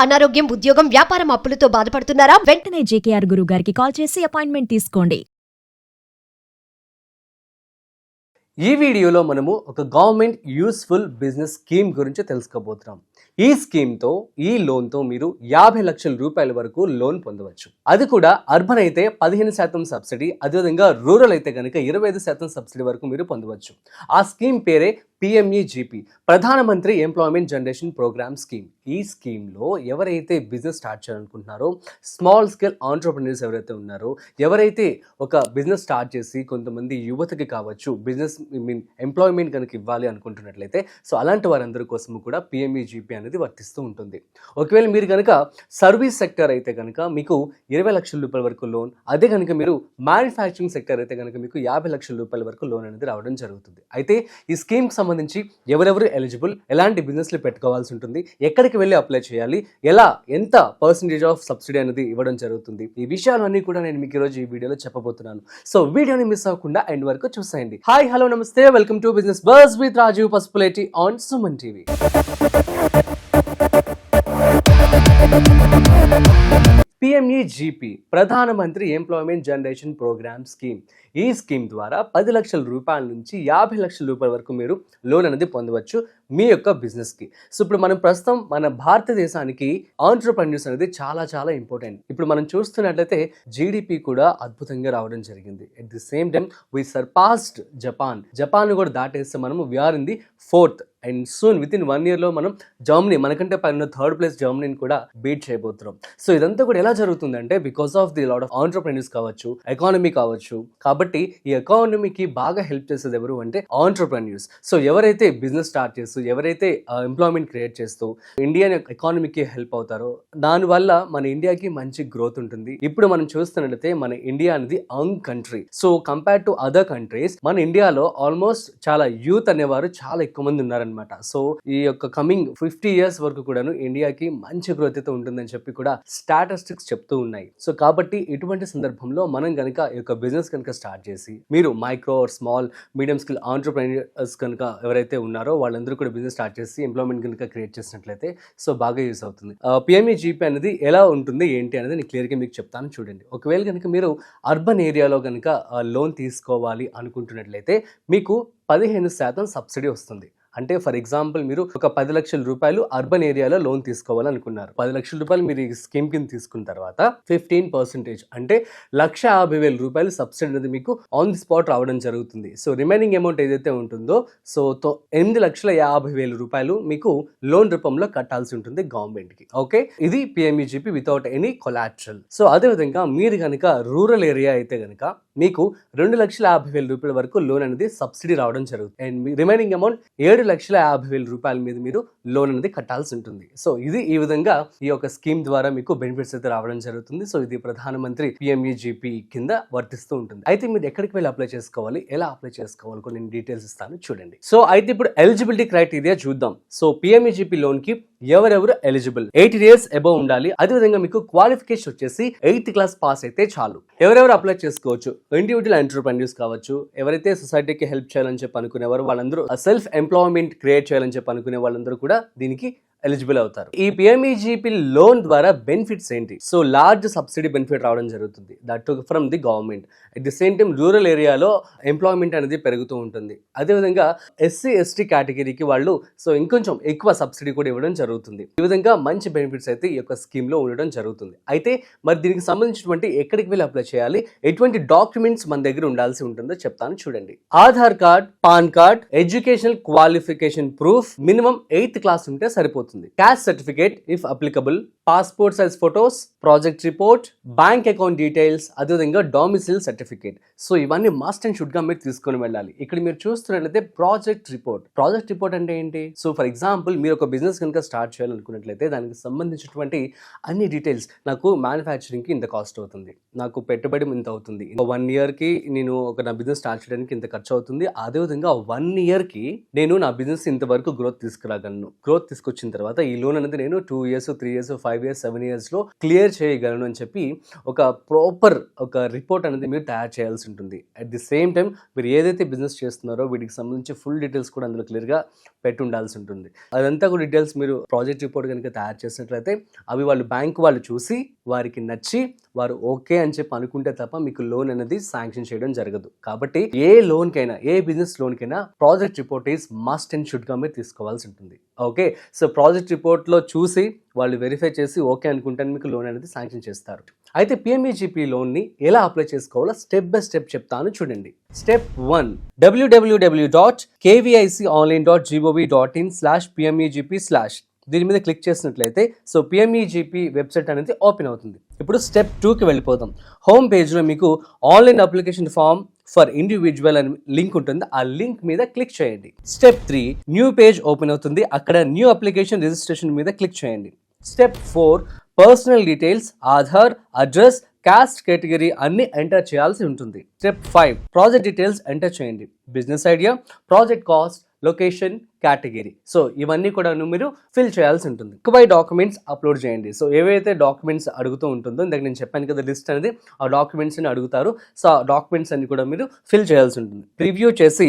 అనారోగ్యం, ఉద్యోగం, వ్యాపారం అప్పులతో బాధపడుతున్నారా? వెంటనే జేకేఆర్ గురువు గారికి కాల్ చేసి అపాయింట్మెంట్ తీసుకోండి. ఈ వీడియోలో మనము ఒక గవర్నమెంట్ యూస్ఫుల్ బిజినెస్ స్కీమ్ గురించి తెలుసుకోబోతున్నాం. ఈ స్కీమ్తో ఈ లోన్తో మీరు 50 లక్షల రూపాయల వరకు లోన్ పొందవచ్చు. అది కూడా అర్బన్ అయితే 15% సబ్సిడీ, అదేవిధంగా రూరల్ అయితే కనుక 25% సబ్సిడీ వరకు మీరు పొందవచ్చు. ఆ స్కీమ్ పేరే PMEGP, ప్రధానమంత్రి ఎంప్లాయ్మెంట్ జనరేషన్ ప్రోగ్రామ్ స్కీమ్. ఈ స్కీమ్లో ఎవరైతే బిజినెస్ స్టార్ట్ చేయాలనుకుంటున్నారో, స్మాల్ స్కేల్ ఆంటర్‌ప్రెన్యూర్స్ ఎవరైతే ఉన్నారో, ఎవరైతే ఒక బిజినెస్ స్టార్ట్ చేసి కొంతమంది యువతకి కావచ్చు బిజినెస్ ఎంప్లాయ్మెంట్ కనుక ఇవ్వాలి అనుకుంటున్నట్లయితే, సో అలాంటి వారందరి కోసం కూడా PMEGP అనేది వర్తిస్తూ ఉంటుంది. ఒకవేళ మీరు కనుక సర్వీస్ సెక్టర్ అయితే కనుక మీకు 20 లక్షల రూపాయల వరకు లోన్, అదే కనుక మీరు మ్యానుఫ్యాక్చరింగ్ సెక్టర్ అయితే కనుక మీకు 50 లక్షల రూపాయల వరకు లోన్ అనేది రావడం జరుగుతుంది. అయితే ఈ స్కీమ్కి సంబంధించి ఎవరెవరు ఎలిజిబుల్, ఎలాంటి బిజినెస్లు పెట్టుకోవాల్సి ఉంటుంది, ఎక్కడికి వెళ్ళి అప్లై చేయాలి, ఎలా, ఎంత పర్సెంటేజ్ ఆఫ్ సబ్సిడీ అనేది ఇవ్వడం జరుగుతుంది, ఈ విషయాలన్నీ కూడా నేను మీకు ఈరోజు ఈ వీడియోలో చెప్పబోతున్నాను. సో వీడియోని మిస్ అవ్వకుండా ఎండ్ వరకు చూసేయండి. హాయ్, హలో, నమస్తే, welcome to business buzz with Rajeev Pasupuleti on Suman TV. PMEGP, ప్రధానమంత్రి ఎంప్లాయ్మెంట్ జనరేషన్ ప్రోగ్రామ్ స్కీమ్. ఈ స్కీమ్ ద్వారా 10 లక్షల రూపాయల నుంచి 50 లక్షల రూపాయల వరకు మీరు లోన్ అనేది పొందవచ్చు మీ యొక్క బిజినెస్కి. సో ఇప్పుడు మనం ప్రస్తుతం మన భారతదేశానికి ఆంటర్‌ప్రెన్యూర్స్ అనేది చాలా చాలా ఇంపార్టెంట్. ఇప్పుడు మనం చూస్తున్నట్లయితే జీడిపి కూడా అద్భుతంగా రావడం జరిగింది. At the same time we surpassed Japan కూడా దాటేస్తే మనము we're in the 4th and soon within 1 yearలో మనం జర్మనీ, మనకంటే పైన 3rd ప్లేస్ జర్మనీని కూడా బీట్ చేయబోతున్నాం. సో ఇదంతా కూడా ఎలా జరుగుతుందంటే because of the lot of entrepreneurs కావచ్చు, ఎకానమీ కావచ్చు. కాబట్టి ఈ ఎకానమీకి బాగా హెల్ప్ చేసేది ఎవరు అంటే ఆంటర్‌ప్రెన్యూర్స్. సో ఎవరైతే బిజినెస్ స్టార్ట్ చేస్తూ, ఎవరైతే ఎంప్లాయ్మెంట్ క్రియేట్ చేస్తూ ఇండియన్ ఎకానమీకి హెల్ప్ అవుతారో, దానివల్ల మన ఇండియాకి మంచి గ్రోత్ ఉంటుంది. ఇప్పుడు మనం చూస్తున్నట్లయితే మన ఇండియా అనేది young country. So compare to other countries మన ఇండియాలో ఆల్మోస్ట్ చాలా యూత్ అనేవారు చాలా ఎక్కువ మంది ఉన్నారనమాట. సో ఈ యొక్క కమింగ్ 50 years వరకు కూడాను ఇండియాకి మంచి గ్రోత్ అయితే ఉంటుందని చెప్పి కూడా స్టాటిస్టిక్స్ చెప్తూ ఉన్నాయి. సో కాబట్టి ఇటువంటి సందర్భంలో మనం కనుక ఈ యొక్క బిజినెస్ కనుక స్టార్ట్ చేసి, మీరు micro, small, medium skill entrepreneurs కనుక ఎవరైతే ఉన్నారో వాళ్ళందరూ కూడా బిజినెస్ స్టార్ట్ చేసి ఎంప్లాయ్మెంట్ కనుక క్రియేట్ చేసినట్లయితే సో బాగా యూస్ అవుతుంది. PMEGP అనేది ఎలా ఉంటుంది ఏంటి అనేది నేను క్లియర్గా మీకు చెప్తాను చూడండి. ఒకవేళ కనుక మీరు అర్బన్ ఏరియాలో కనుక లోన్ తీసుకోవాలి అనుకుంటున్నట్లయితే మీకు 15% సబ్సిడీ వస్తుంది. అంటే ఫర్ ఎగ్జాంపుల్ మీరు ఒక 10 లక్షల రూపాయలు అర్బన్ ఏరియాలో లోన్ తీసుకోవాలనుకున్నారు. 10 లక్షల రూపాయలు మీరు ఈ స్కీమ్ కింద తీసుకున్న తర్వాత 15% అంటే 1,50,000 రూపాయలు సబ్సిడీ అనేది మీకు ఆన్ ది స్పాట్ రావడం జరుగుతుంది. సో రిమైనింగ్ అమౌంట్ ఏదైతే ఉంటుందో సో 8,50,000 రూపాయలు మీకు లోన్ రూపంలో కట్టాల్సి ఉంటుంది గవర్నమెంట్కి. ఓకే, ఇది PMEGP without any collateral. So అదేవిధంగా మీరు కనుక రూరల్ ఏరియా అయితే కనుక మీకు 2,50,000 రూపాయల వరకు లోన్ అనేది సబ్సిడీ రావడం జరుగుతుంది. అండ్ రిమైనింగ్ అమౌంట్ 7,50,000 రూపాయల మీద మీరు లోన్ అనేది కట్టాల్సి ఉంటుంది. సో ఇది ఈ విధంగా ఈ యొక్క స్కీమ్ ద్వారా మీకు బెనిఫిట్స్ అయితే రావడం జరుగుతుంది. సో ఇది ప్రధానమంత్రి PMEGP కింద వర్తిస్తూ ఉంటుంది. అయితే మీరు ఎక్కడికి వెళ్ళి అప్లై చేసుకోవాలి, ఎలా అప్లై చేసుకోవాలి కూడా నేను డీటెయిల్స్ ఇస్తాను చూడండి. సో అయితే ఇప్పుడు ఎలిజిబిలిటీ క్రైటీరియా చూద్దాం. సో PMEGP లోన్ కి ఎవరెవరు ఎలిజిబుల్, 18 years అబౌవ్ ఉండాలి. అదేవిధంగా మీకు క్వాలిఫికేషన్ వచ్చేసి 8th క్లాస్ పాస్ అయితే చాలు. ఎవరెవరు అప్లై చేసుకోవచ్చు, ఇండివిజువల్ ఎంటర్‌ప్రెన్యూర్స్ కావచ్చు, ఎవరైతే సొసైటీకి హెల్ప్ చేయాలని చెప్పి అనుకునేవారు వాళ్ళందరూ, సెల్ఫ్ ఎంప్లాయ్మెంట్ క్రియేట్ చేయాలని చెప్పి అనుకునే వాళ్ళందరూ కూడా దీనికి ఎలిజిబుల్ అవుతారు. ఈ PMEGP లోన్ ద్వారా బెనిఫిట్స్ ఏంటి? సో లార్జ్ సబ్సిడీ బెనిఫిట్ రావడం జరుగుతుంది, that from the government. At the same time rural ఏరియాలో ఎంప్లాయ్మెంట్ అనేది పెరుగుతూ ఉంటుంది. అదేవిధంగా SC ST కేటగిరీకి వాళ్ళు సో ఇంకొంచెం ఎక్కువ సబ్సిడీ కూడా ఇవ్వడం జరుగుతుంది. ఈ విధంగా మంచి బెనిఫిట్స్ అయితే ఈ యొక్క స్కీమ్ లో ఉండడం జరుగుతుంది. అయితే మరి దీనికి సంబంధించినటువంటి ఎక్కడికి వెళ్ళి అప్లై చేయాలి, ఎటువంటి డాక్యుమెంట్స్ మన దగ్గర ఉండాల్సి ఉంటుందో చెప్తాను చూడండి. Aadhaar card, pan card, educational qualification proof, minimum 8th class ఉంటే సరిపోతుంది. Caste certificate if applicable, passport size photos, project report, bank account details, అదేవిధంగా డామిసిల్ సర్టిఫికేట్. సో ఇవన్నీ మస్ట్ అండ్ షుడ్ గా మీరు తీసుకొని వెళ్ళాలి. ఇక్కడ మీరు చూస్తున్నట్లయితే ప్రాజెక్ట్ రిపోర్ట్ అంటే ఏంటి? సో ఫర్ ఎగ్జాంపుల్ మీరు ఒక బిజినెస్ కనుక స్టార్ట్ చేయాలనుకున్నట్లయితే దానికి సంబంధించినటువంటి అన్ని డీటెయిల్స్, నాకు మ్యానుఫ్యాక్చరింగ్కి ఇంత కాస్ట్ అవుతుంది, నాకు పెట్టుబడి ఇంత అవుతుంది, 1 yearకి నేను నా బిజినెస్ స్టార్ట్ చేయడానికి ఇంత ఖర్చు అవుతుంది, అదేవిధంగా 1 yearకి నేను నా బిజినెస్ ఇంతవరకు గ్రోత్ తీసుకురాగలను, గ్రోత్ తీసుకొచ్చిన తర్వాత ఈ లోన్ అనేది నేను 2 years, 3 years, 5 5 years 7 yearsలో క్లియర్ చేయగలను అని చెప్పి ఒక ప్రాపర్ ఒక రిపోర్ట్ అనేది మీరు తయారు చేయాల్సి ఉంటుంది. అట్ ది సేమ్ టైం మీరు ఏదైతే బిజినెస్ చేస్తున్నారో వీటికి సంబంధించి ఫుల్ డీటెయిల్స్ కూడా అందులో క్లియర్గా పెట్టి ఉండాల్సి ఉంటుంది. అదంతా కూడా డీటెయిల్స్ మీరు ప్రాజెక్ట్ రిపోర్ట్ కనుక తయారు చేసినట్లయితే అవి వాళ్ళు బ్యాంక్ వాళ్ళు చూసి వారికి నచ్చి వారు ఓకే అని చెప్పి అనుకుంటే తప్ప మీకు లోన్ అనేది శాంక్షన్ చేయడం జరగదు. కాబట్టి ఏ లోన్కైనా ఏ బిజినెస్ లోన్కైనా project report is must and షుడ్గా మీరు తీసుకోవాల్సి ఉంటుంది. ఓకే, సో ప్రాజెక్ట్ రిపోర్ట్లో చూసి వాళ్ళు వెరిఫై చేసి ఓకే అనుకుంటే మీకు లోన్ అనేది శాంక్షన్ చేస్తారు. అయితే PMEGP లోన్ని ఎలా అప్లై చేసుకోవాలో స్టెప్ బై స్టెప్ చెప్తాను చూడండి. స్టెప్ 1, www.kviconline.gov.in/PMEGP/ దీని మీద క్లిక్ చేసినట్లయితే సో PMEGP వెబ్సైట్ అనేది ఓపెన్ అవుతుంది. ఇప్పుడు స్టెప్ 2కి వెళ్ళిపోదాం. హోమ్ పేజ్లో మీకు online application form for individual అని లింక్ ఉంటుంది. ఆ లింక్ మీద క్లిక్ చేయండి. స్టెప్ 3, న్యూ పేజ్ ఓపెన్ అవుతుంది. అక్కడ న్యూ అప్లికేషన్ రిజిస్ట్రేషన్ మీద క్లిక్ చేయండి. Step 4, personal details, Aadhaar, address, cost category అన్ని ఎంటర్ చేయాల్సి ఉంటుంది. స్టెప్ 5, ప్రాజెక్ట్ డీటెయిల్స్ ఎంటర్ చేయండి. Business idea, project cost, location, category. So ఇవన్నీ కూడా మీరు ఫిల్ చేయాల్సి ఉంటుంది. ఎక్కువ డాక్యుమెంట్స్ అప్లోడ్ చేయండి. సో ఏవైతే డాక్యుమెంట్స్ అడుగుతూ ఉంటుందో ఇందాక నేను చెప్పాను కదా లిస్ట్ అనేది, ఆ డాక్యుమెంట్స్ అని అడుగుతారు. సో ఆ డాక్యుమెంట్స్ అన్ని కూడా మీరు ఫిల్ చేయాల్సి ఉంటుంది. రివ్యూ చేసి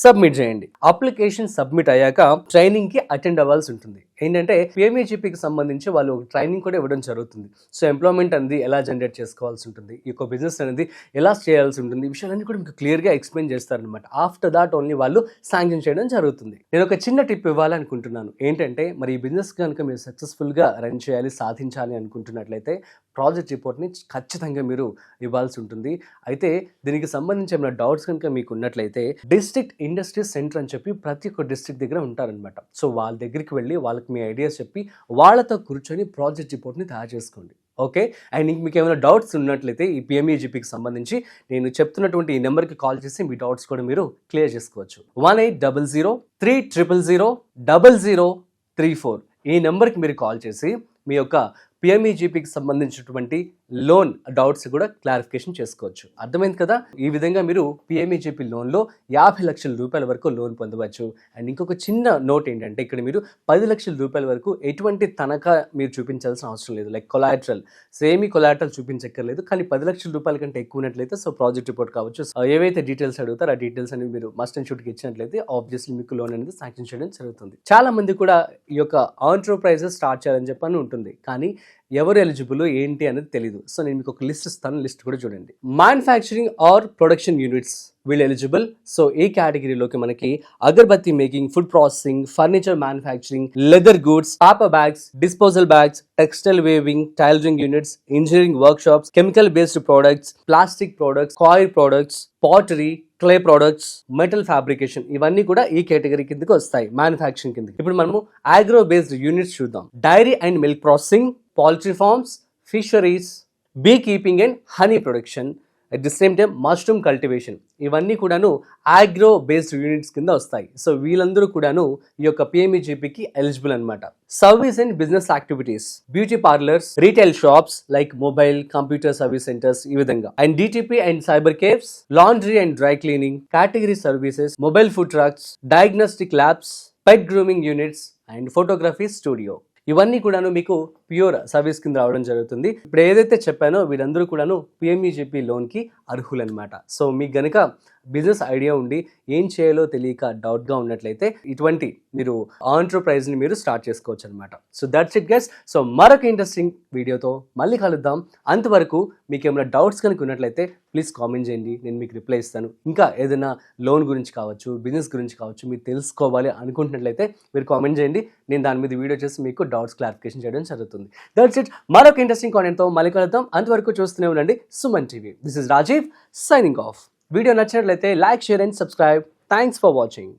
సబ్మిట్ చేయండి. అప్లికేషన్ సబ్మిట్ అయ్యాక ట్రైనింగ్కి అటెండ్ అవ్వాల్సి ఉంటుంది. ఏంటంటే PMEGPకి సంబంధించి వాళ్ళు ఒక ట్రైనింగ్ కూడా ఇవ్వడం జరుగుతుంది. సో ఎంప్లాయ్మెంట్ అనేది ఎలా జనరేట్ చేసుకోవాల్సి ఉంటుంది, ఈ యొక్క బిజినెస్ అనేది ఎలా చేయాల్సి ఉంటుంది, ఈ విషయాలన్నీ కూడా మీకు క్లియర్గా ఎక్స్ప్లెయిన్ చేస్తారనమాట. ఆఫ్టర్ దాట్ ఓన్లీ వాళ్ళు శాంక్షన్ చేయడం జరుగుతుంది. నేను ఒక చిన్న టిప్ ఇవ్వాలనుకుంటున్నాను. ఏంటంటే మరి ఈ బిజినెస్ కనుక మీరు సక్సెస్ఫుల్గా రన్ చేయాలి, సాధించాలి అనుకుంటున్నట్లయితే ప్రాజెక్ట్ రిపోర్ట్ని ఖచ్చితంగా మీరు ఇవ్వాల్సి ఉంటుంది. అయితే దీనికి సంబంధించి ఏమైనా డౌట్స్ కనుక మీకు ఉన్నట్లయితే డిస్ట్రిక్ట్ ఇండస్ట్రీస్ సెంటర్ అని చెప్పి ప్రతి ఒక్క డిస్ట్రిక్ట్ దగ్గర ఉంటారనమాట. సో వాళ్ళ దగ్గరికి వెళ్ళి వాళ్ళకి మీ ఐడియాస్ చెప్పి వాళ్ళతో కూర్చొని ప్రాజెక్ట్ రిపోర్ట్ని తయారు చేసుకోండి. ఓకే, అండ్ మీకు ఏమైనా డౌట్స్ ఉన్నట్లయితే ఈ PMEGPకి సంబంధించి నేను చెప్తున్నటువంటి ఈ నెంబర్కి కాల్ చేసి మీ డౌట్స్ కూడా మీరు క్లియర్ చేసుకోవచ్చు. 1800-300-0034 ఈ నెంబర్కి మీరు కాల్ చేసి మీ యొక్క PMEGPకి సంబంధించినటువంటి లోన్ డౌట్స్ కూడా క్లారిఫికేషన్ చేసుకోవచ్చు. అర్థమైంది కదా? ఈ విధంగా మీరు PMEGP లోన్లో 50 లక్షల రూపాయల వరకు లోన్ పొందవచ్చు. అండ్ ఇంకొక చిన్న నోట్ ఏంటంటే ఇక్కడ మీరు 10 లక్షల రూపాయల వరకు ఎటువంటి తనఖా మీరు చూపించాల్సిన అవసరం లేదు. లైక్ కొలాటరల్, సేమీ కొలాటరల్ చూపించక్కర్లేదు. కానీ 10 లక్షల రూపాయల కంటే ఎక్కువ ఉన్నట్లయితే సో ప్రాజెక్ట్ రిపోర్ట్ కావచ్చు, ఏవైతే డీటెయిల్స్ అడుగుతారో ఆ డీటెయిల్స్ అనేవి మీరు మస్ట్ అండ్ షుడ్కి ఇచ్చినట్లయితే ఆబ్వియస్లీ మీకు లోన్ అనేది శాంక్షన్ చేయడం జరుగుతుంది. చాలా మంది కూడా ఈ యొక్క ఎంటర్ప్రైజెస్ స్టార్ట్ చేయాలని చెప్పని ఉంటుంది, కానీ ఎవరు ఎలిజిబుల్ ఏంటి అనేది తెలియదు. సో నేను మీకు ఒక లిస్ట్ ఇస్తాను, లిస్ట్ కూడా చూడండి. మ్యానుఫ్యాక్చరింగ్ ఆర్ ప్రొడక్షన్ యూనిట్స్ వీళ్ళు ఎలిజిబుల్. సో ఈ కేటగిరీలోకి మనకి agarbatti making, food processing, furniture manufacturing, leather goods, paper bags, disposal bags, textile weaving, tailoring units, engineering work shops, chemical based products, plastic products, coil products, pottery, clay products, metal fabrication ఇవన్నీ కూడా ఈ category కిందకి వస్తాయి, manufacturing కిందకి. ఇప్పుడు మనము agro based units చూద్దాం. Dairy and milk processing, poultry farms, fisheries, beekeeping and honey production, at the same time mushroom cultivation ఇవన్నీ కూడాను అగ్రో బేస్డ్ యూనిట్స్ కింద వస్తాయి. సో వీళ్ళందరూ కూడాను ఈ యొక్క PMEGPకి ఎలిజిబుల్ అనమాట. Service and business activities, beauty parlours, retail shops like mobile, computer service centres ఈ విధంగా, and DTP and cyber caves, laundry and dry cleaning, category services, mobile food trucks, diagnostic labs, pet grooming units and photography studio ఇవన్నీ కూడాను మీకు pure service కింద రావడం జరుగుతుంది. ఇప్పుడు ఏదైతే చెప్పానో వీరందరూ కూడాను PMEGP లోన్కి అర్హులన్నమాట. సో మీకు గనుక బిజినెస్ ఐడియా ఉండి ఏం చేయాలో తెలియక డౌట్గా ఉన్నట్లయితే ఇటువంటి మీరు ఎంటర్ప్రైజ్ని మీరు స్టార్ట్ చేసుకోవచ్చు అనమాట. So that's it guys. So మరొక ఇంట్రెస్టింగ్ వీడియోతో మళ్ళీ కలుద్దాం. అంతవరకు మీకు ఏమైనా డౌట్స్ కనుక ఉన్నట్లయితే ప్లీజ్ కామెంట్ చేయండి, నేను మీకు రిప్లై ఇస్తాను. ఇంకా ఏదైనా లోన్ గురించి కావచ్చు, బిజినెస్ గురించి కావచ్చు మీరు తెలుసుకోవాలి అనుకుంటున్నట్లయితే మీరు కామెంట్ చేయండి. నేను దాని మీద వీడియో చేసి మీకు డౌట్స్ క్లారిఫికేషన్ చేయడం జరుగుతుంది. That's it. మరొక ఇంట్రెస్టింగ్ కాంటెంట్తో మళ్ళీ కలుద్దాం. అంతవరకు చూస్తూనే ఉండండి Suman TV. This is Rajiv signing off. Video నచ్చినట్లయితే like, share and subscribe. Thanks for watching.